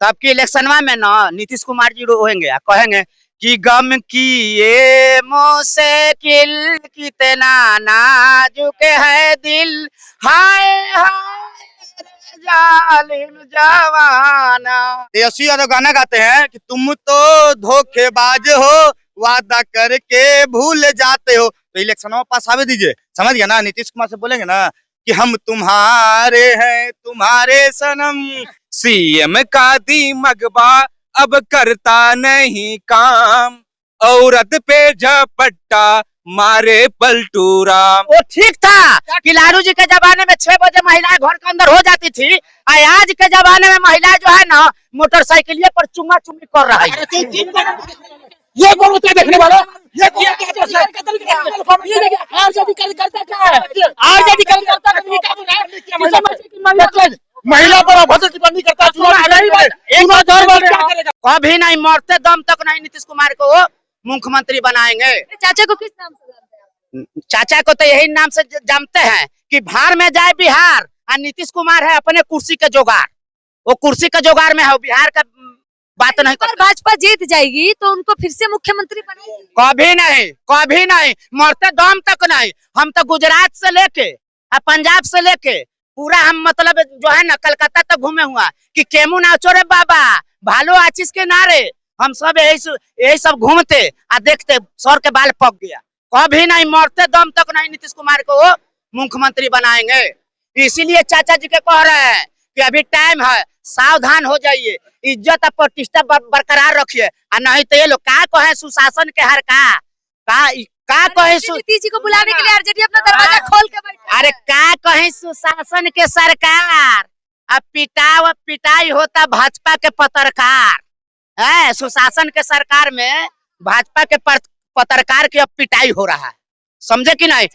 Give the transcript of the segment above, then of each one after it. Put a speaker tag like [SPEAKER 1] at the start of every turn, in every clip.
[SPEAKER 1] तब की इलेक्शनवा में ना नीतीश कुमार जी रोएंगे कहेंगे कि गम की ये मुश्किल कितना नाजुक है दिल, हाय हाय जालिम जवाना। तेजस्वी यादव गाना गाते हैं कि तुम तो धोखेबाज हो, वादा करके भूल जाते हो। तो इलेक्शन में पास आवे दीजिए, समझ गया ना। नीतीश कुमार से बोलेंगे ना कि हम तुम्हारे हैं तुम्हारे सनम, सीएम का दिमगबा अब करता नहीं काम, औरत पे झपट्टा मारे पलटूरा। वो ठीक था कि लालू जी के जमाने में 6 बजे महिलाएं घर के अंदर हो जाती थी, आज के जमाने में महिलाएं जो है ना मोटरसाइकिल पर चुम्मा चुम्मी कर रहा है।
[SPEAKER 2] ये कौन होता है देखने वाला? ये महिला पर अभद्र टिप्पणी करता है।
[SPEAKER 1] कभी नहीं, मरते दम तक नहीं नीतीश कुमार को मुख्यमंत्री बनाएंगे।
[SPEAKER 3] चाचा को किस नाम से जानते हैं?
[SPEAKER 1] चाचा को तो यही नाम से जानते हैं कि भार में जाए बिहार, और नीतीश कुमार है अपने कुर्सी के जोगार, वो कुर्सी के जोगार में है, बिहार का बात नहीं कर।
[SPEAKER 3] भाजपा जीत जाएगी तो उनको फिर से मुख्यमंत्री बनाएंगे?
[SPEAKER 1] कभी नहीं, कभी नहीं, मरते दम तक नहीं। हम तो गुजरात से लेके पंजाब से लेके पूरा हम मतलब जो है ना कलकत्ता तक घूमे हुआ कि केमू नाचो रे बाबा, भालो आचिस के नारे, हम सब यही सब घूमते और देखते सर के बाल पक गया। कभी नहीं, मरते दम तक नहीं नीतीश कुमार को मुख्यमंत्री बनाएंगे। इसीलिए चाचा जी के कह रहे हैं कि अभी टाइम है, सावधान हो जाइए, इज्जत और प्रतिष्ठा बरकरार रखिए, और नहीं तो ये लोग क्या कहे सुशासन के हर का कहे
[SPEAKER 3] नीतीश जी को बुलाने के लिए आरजेडी अपना दरवाजा खोल के बैठा।
[SPEAKER 1] अरे क्या कहे सुशासन के सरकार, अब पिटाई होता भाजपा के पत्रकार है। सुशासन के सरकार में भाजपा के पत्रकार की अब पिटाई हो रहा है, समझे कि नहीं?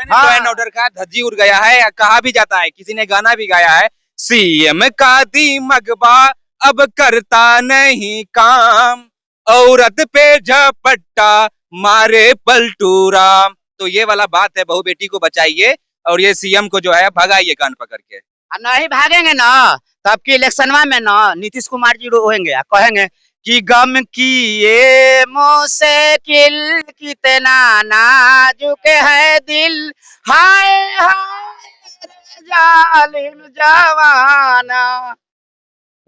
[SPEAKER 4] लॉ एंड ऑर्डर का धज्जी उड़ गया है। कहा भी जाता है, किसी ने गाना भी गाया है, सीएम का दिमगबा अब करता नहीं काम, औरत पे झपट्टा मारे पलटूरा। तो ये वाला बात है, बहू बेटी को बचाइए और ये सीएम को जो है भगाइए कान पकड़ के।
[SPEAKER 1] नहीं भागेंगे ना तब की इलेक्शनवा में ना नीतीश कुमार जी रोएंगे कहेंगे कि गम की ये मुश्किल कितना नाजुक है दिल, हाय हाय जालिम जवाना।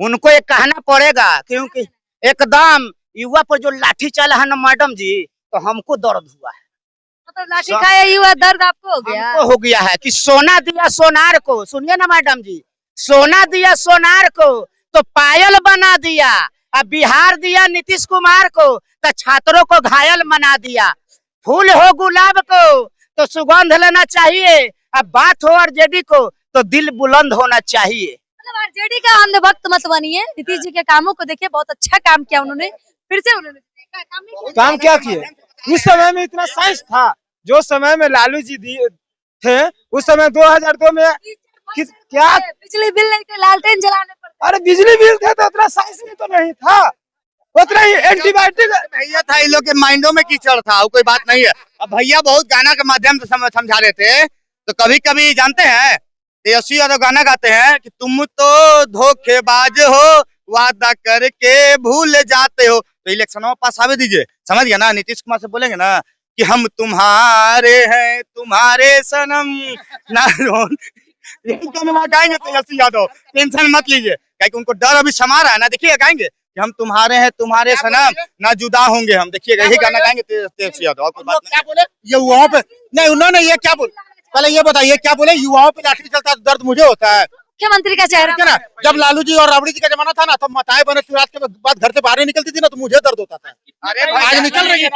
[SPEAKER 1] उनको ये कहना पड़ेगा क्योंकि एकदम युवा पर जो लाठी चला है ना मैडम जी, तो हमको दर्द हुआ है।
[SPEAKER 3] तो लाठी खाया युवा दर्द आपको हो गया?
[SPEAKER 1] हमको हो गया है कि सोना दिया सोनार को, सुनिए ना मैडम जी, सोना दिया सोनार को तो पायल बना दिया, अब बिहार दिया नीतीश कुमार को तो छात्रों को घायल बना दिया। फूल हो गुलाब को तो सुगंध लेना चाहिए, अब बात हो आरजेडी को तो दिल बुलंद होना चाहिए।
[SPEAKER 3] मतलब आरजेडी का अंधभक्त मत बनिए, नीतीश जी के कामों को देखिए, बहुत अच्छा काम किया उन्होंने, फिर से उन्होंने
[SPEAKER 2] काम क्या किए? उस समय में इतना साइंस था, जो समय में लालू जी थे उस समय 2002 में क्या
[SPEAKER 3] बिजली बिल नहीं थे, लालटेन जलाने पड़ते।
[SPEAKER 2] अरे बिजली बिल थे तो उतना साइंस भी तो नहीं था, उतना ही एंटीबायोटिक
[SPEAKER 1] भैया था, इन लोग के माइंडों में कीचड़ था, वो कोई बात नहीं है। अब भैया बहुत गाना के माध्यम से समझा रहे थे, तो कभी कभी जानते हैं तेजस्वी यादव गाना गाते हैं कि तुम तो धोखेबाज हो, वादा करके भूल जाते हो। तो इलेक्शन में पास आवे दीजिए, समझ गया ना। नीतीश कुमार से बोलेंगे ना कि हम तुम्हारे हैं तुम्हारे सनम ना गाएंगे तेजस्वी यादव, टेंशन मत लीजिए, क्योंकि उनको डर अभी समा रहा है ना। देखिए गाएंगे कि हम तुम्हारे हैं तुम्हारे सनम ना जुदा होंगे हम, देखिएगा यही गाना गाएंगे तेजस्वी यादव। आपको बात क्या बोले ये युवाओं पे? नहीं, उन्होंने ये क्या बोले, पहले ये बताइए क्या बोले? युवाओं पे लाठी चलता है तो दर्द मुझे होता है।
[SPEAKER 3] मुख्यमंत्री का चेहरा
[SPEAKER 2] ना, जब लालू जी और राबड़ी जी का जमाना था ना, तो माताएं बहनें शिवराज के बाद घर से बाहर निकलती थी ना, तो मुझे दर्द होता था।
[SPEAKER 1] अरे
[SPEAKER 5] आज निकल रही है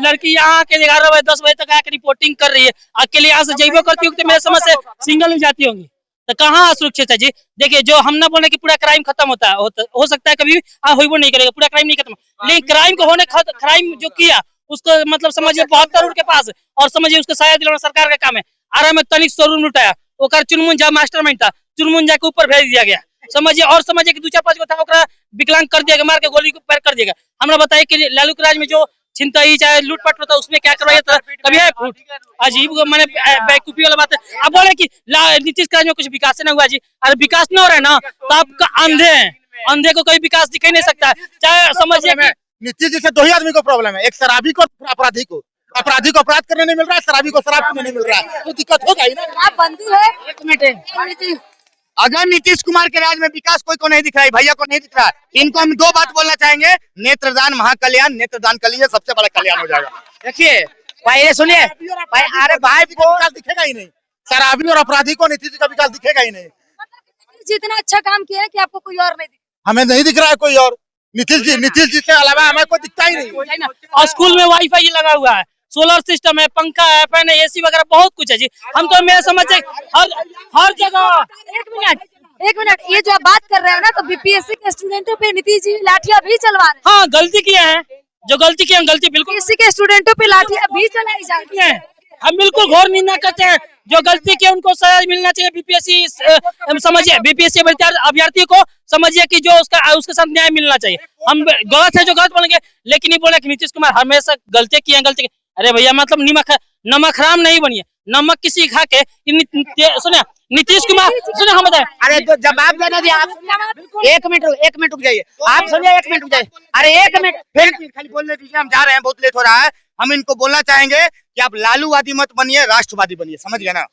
[SPEAKER 5] लड़की यहाँ के 11 बजे 10 बजे तक आकर रिपोर्टिंग कर रही है। अकेले यहाँ से जइबो करती होगी तो मेरे समझ से सिंगल में जाती होंगी, तो कहाँ सुरक्षित है जी? देखिए, जो हम ना बोले कि पूरा क्राइम खत्म होता है, हो सकता है कभी हो नहीं करेगा, पूरा क्राइम नहीं खत्म, लेकिन क्राइम को होने क्राइम जो किया उसको मतलब समझिए 72 करोड़ के पास, और समझिए उसको शायद दिलाना सरकार का काम है। आरा में तनिक शोरूम लुटाया, ओकर चुनमुन मास्टरमाइंड था, चुनमुन के ऊपर भेज दिया गया, समझिए। और समझिए कि 2-4-5 गो था विकलांग कर दिया, मार के गोली को पैर कर दिया। हमरा बताइए कि लालू के राज में जो छिनतई चाहे लूटपाट होता उसमें क्या करवाया था? कभी है फूट? अजीब मैंने बेवकूफी वाला बात है। अब बोले कि नीतीश के राज में कुछ विकास ना हुआ जी, अरे विकास न हो रहा है ना तो आपका अंधे हैं, अंधे को कोई विकास दिख ही नहीं सकता है। चाहे समझिए कि
[SPEAKER 6] नीतीश जी से दो ही आदमी को प्रॉब्लम है, एक शराबी को, अपराधी को। अपराधी को अपराध करने नहीं मिल रहा है, शराबी को शराब पीने नहीं मिल रहा है, तो दिक्कत होगा ही ना।
[SPEAKER 3] आप बंदी है।
[SPEAKER 1] एक मिनट, अगर नीतीश कुमार के राज में विकास कोई को नहीं दिख रहा है, भैया को नहीं दिख रहा है, इनको हम दो बात बोलना चाहेंगे। नेत्रदान महाकल्याण, नेत्रदान के लिए सबसे बड़ा कल्याण हो जाएगा। देखिए पहले सुनिए, अरे भाई को
[SPEAKER 6] विकास दिखेगा ही नहीं, शराबी और अपराधी को नीतीश जी का विकास दिखेगा ही नहीं।
[SPEAKER 3] जितना अच्छा काम किया है कि आपको कोई और नहीं दिखा।
[SPEAKER 6] हमें नहीं दिख रहा है कोई और। नीतीश जी से अलावा हमें कोई दिखता ही नहीं।
[SPEAKER 5] और स्कूल में वाईफाई लगा हुआ है, सोलर सिस्टम है, पंखा है, फैन है, एसी वगैरह बहुत कुछ है जी। हम तो मेरे समझ से हर जगह।
[SPEAKER 3] एक मिनट, ये जो आप बात कर रहे हो ना, तो बीपीएससी के स्टूडेंटों पे नीतीश जी लाठियां भी चलवा रहे हैं।
[SPEAKER 5] हाँ, गलती किए हैं, जो गलती किए हैं, गलती बिल्कुल
[SPEAKER 3] बीपीएससी के स्टूडेंटों पे लाठियां भी चलाई जा रही
[SPEAKER 5] किए हैं। हम बिल्कुल घोर निंदा करते हैं, जो गलती किए उनको सजा मिलना चाहिए। बीपीएससी समझिए, बीपीएससी अभ्यर्थी को समझिए कि जो उसके साथ न्याय मिलना चाहिए। हम गलत है जो गलत बोलेंगे, लेकिन ये बोले कि नीतीश कुमार हमेशा गलती किए हैं। अरे भैया, मतलब नमक हराम नहीं बनिए, नमक किसी खा के। सुनिए नीतीश कुमार, सुनिए हम बताए।
[SPEAKER 1] अरे तो जवाब देना दिया आप। एक मिनट रुक जाइए, आप सुनिए, 1 मिनट रुक जाइए। अरे 1 मिनट फिर खाली बोलने दीजिए, हम जा रहे हैं, बहुत लेट हो रहा है। हम इनको बोलना चाहेंगे कि आप लालूवादी मत बनिए, राष्ट्रवादी बनिए, समझ गए ना।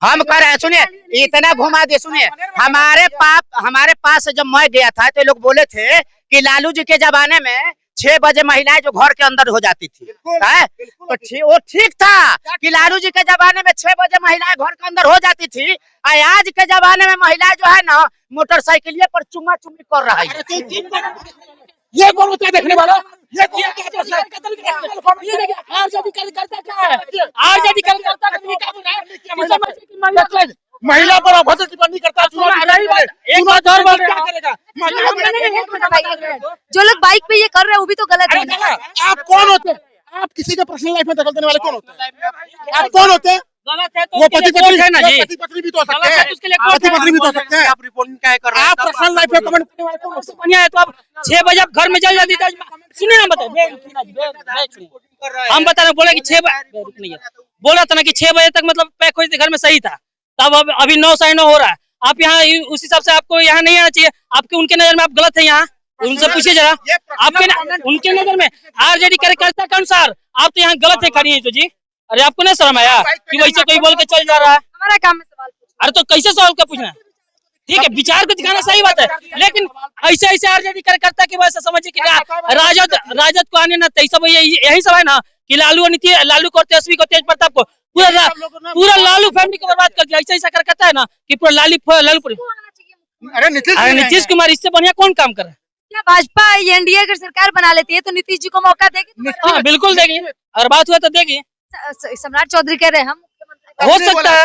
[SPEAKER 1] हम कह रहे हैं, सुनिए, इतना घुमा दिए। सुनिए, हमारे पास जब मैं गया था तो लोग बोले थे कि लालू जी के जमाने में 6 बजे महिलाएं जो घर के अंदर हो जाती थी, तो वो ठीक था कि लालू जी के जमाने में 6 बजे महिलाएं घर के अंदर हो जाती थी। आज के जमाने में महिलाएं जो है ना, मोटरसाइकिल पर चुम्मा चुम्मी कर रहा है।
[SPEAKER 6] ये कौन होता है देखने वाला? ये महिला पर अभद्र टिप्पणी करता है।
[SPEAKER 5] एक बात और बोल रहे हैं,
[SPEAKER 3] जो लोग बाइक पे ये कर रहे हैं वो भी तो गलत है।
[SPEAKER 6] आप कौन होते हैं? आप किसी के पर्सनल लाइफ में दखल देने वाले कौन होते हैं? आप कौन होते हैं?
[SPEAKER 5] गलत है तो
[SPEAKER 6] वो पति पत्नी
[SPEAKER 5] है ना जी,
[SPEAKER 6] पति पत्नी भी तो हो सकते
[SPEAKER 5] गलत है
[SPEAKER 6] हैं,
[SPEAKER 5] तो उसके लिए
[SPEAKER 6] पति पत्नी भी तो हो सकते हैं।
[SPEAKER 1] आप रिपोर्टिंग क्या कर रहे हैं?
[SPEAKER 6] आप पर्सनल लाइफ में कमेंट करने वाले कौन होते हैं?
[SPEAKER 5] बढ़िया है तो आप 6 बजे आप घर में चल जाती था। सुनिए ना, बताए हम बता रहे, बोले कि 6 बजे बोला था ना कि 6 बजे तक मतलब पैक हो घर में सही था। तब अभी 9 साढ़े 9 हो रहा है। आप यहाँ उस हिसाब से आपको यहाँ नहीं आना चाहिए। आपके उनके नजर में आप गलत है। यहाँ उनसे पूछिए जरा, आपके उनके नजर में आरजेडी कार्यकर्ता के अनुसार आप तो यहाँ गलत है खड़ी है। तो जी, अरे आपको नहीं शर्म आया कि वैसे कोई बोल के चल जा रहा है?
[SPEAKER 3] हमारा काम है सवाल पूछना।
[SPEAKER 5] अरे तो कैसे सवाल का पूछना? ठीक है, विचार को दिखाना सही बात है, लेकिन ऐसे आरजेडी कार्यकर्ता की वजह से समझिए कि राजद को आने ना सब यही सब है ना कि लालू को, तेजस्वी को, तेज प्रताप को, पूरा लालू फैमिली को बर्बाद कर दिया। ऐसा कार्यकर्ता है ना कि पूरा लालू।
[SPEAKER 6] अरे
[SPEAKER 5] नीतीश कुमार इससे बढ़िया कौन काम कर रहा है?
[SPEAKER 3] क्या भाजपा एनडीए अगर सरकार बना लेती है तो नीतीश जी को मौका देगी?
[SPEAKER 5] हाँ बिल्कुल देगी, अगर बात हुआ तो देगी।
[SPEAKER 3] सम्राट चौधरी कह रहे हैं हम
[SPEAKER 5] हो सकता है,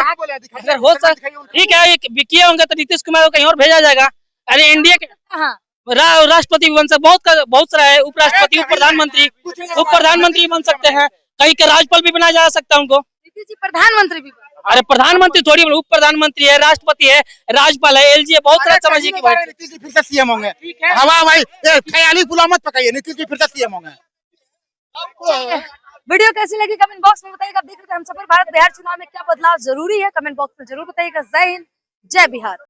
[SPEAKER 5] अगर हो सकता, ठीक है, किए होंगे तो नीतीश कुमार को कहीं और भेजा जाएगा। अरे एनडीए के राष्ट्रपति बन सकते, बहुत सारा है, उपराष्ट्रपति, उप प्रधानमंत्री बन सकते हैं, कहीं के राज्यपाल भी बनाया जा सकता है उनको।
[SPEAKER 3] नीतीश जी प्रधानमंत्री भी।
[SPEAKER 5] अरे प्रधानमंत्री थोड़ी, उप प्रधानमंत्री है, राष्ट्रपति है, राज्यपाल है, एलजी है, बहुत सारा समझिए कि
[SPEAKER 6] नीतीश जी फिर से सीएम होंगे। हवा भाई ख्याली पुलाव मत पकाइए, नीतीश जी फिर से सीएम होंगे।
[SPEAKER 3] वीडियो कैसी लगी कमेंट बॉक्स में बताइएगा। देख रहे थे हम सफर भारत बिहार चुनाव में क्या बदलाव जरूरी है, कमेंट बॉक्स में जरूर बताइएगा। जय हिंद, जय बिहार।